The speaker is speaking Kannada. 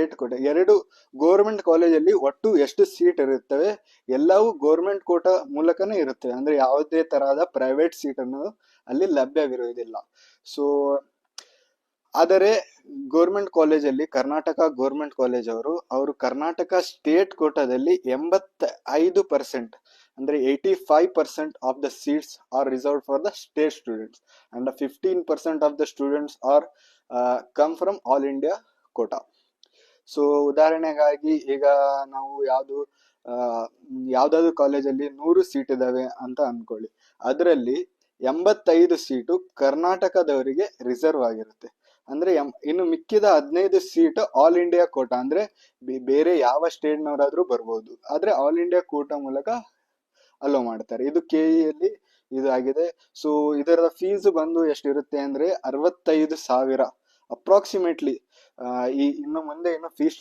ಸ್ಟೇಟ್ ಕೋಟಾ, ಎರಡು ಗೋರ್ಮೆಂಟ್ ಕಾಲೇಜಲ್ಲಿ ಒಟ್ಟು ಎಷ್ಟು ಸೀಟ್ ಇರುತ್ತವೆ ಎಲ್ಲವೂ ಗೋರ್ಮೆಂಟ್ ಕೋಟಾ ಮೂಲಕನೇ ಇರುತ್ತವೆ. ಅಂದ್ರೆ ಯಾವುದೇ ತರಹದ ಪ್ರೈವೇಟ್ ಸೀಟ್ ಅನ್ನು ಅಲ್ಲಿ ಲಭ್ಯವಿರುವುದಿಲ್ಲ. ಸೊ ಆದರೆ ಗೋರ್ಮೆಂಟ್ ಕಾಲೇಜಲ್ಲಿ, ಕರ್ನಾಟಕ ಗೋರ್ಮೆಂಟ್ ಕಾಲೇಜ್ ಅವರು ಕರ್ನಾಟಕ ಸ್ಟೇಟ್ ಕೋಟಾದಲ್ಲಿ 85%, ಅಂದ್ರೆ 85% of the seats R reserved for the state students and 15% of the students R come from all India quota. So ಉದಾಹರಣೆಗಾಗಿ ಈಗ ನಾವು ಯಾವ್ದಾದ್ರು ಕಾಲೇಜಲ್ಲಿ 100 ಸೀಟ್ ಇದಾವೆ ಅಂತ ಅನ್ಕೊಳ್ಳಿ, ಅದರಲ್ಲಿ 85 ಸೀಟು ಕರ್ನಾಟಕದವರಿಗೆ ರಿಸರ್ವ್ ಆಗಿರುತ್ತೆ. ಅಂದ್ರೆ ಇನ್ನು ಮಿಕ್ಕಿದ 15 ಸೀಟ್ ಆಲ್ ಇಂಡಿಯಾ ಕೋಟಾ, ಅಂದ್ರೆ ಬೇರೆ ಯಾವ ಸ್ಟೇಟ್ನವರಾದ್ರೂ ಬರ್ಬೋದು, ಆದ್ರೆ ಆಲ್ ಇಂಡಿಯಾ ಕೋಟಾ ಮೂಲಕ ಅಲೋ ಮಾಡ್ತಾರೆ. ಇದು KE ಇದು ಆಗಿದೆ. ಸೊ ಇದರ ಫೀಸ್ ಬಂದು ಎಷ್ಟಿರುತ್ತೆ ಅಂದ್ರೆ 65,000 ಅಪ್ರಾಕ್ಸಿಮೇಟ್ಲಿ. ಇನ್ನು ಮುಂದೆ ಫೀಸ್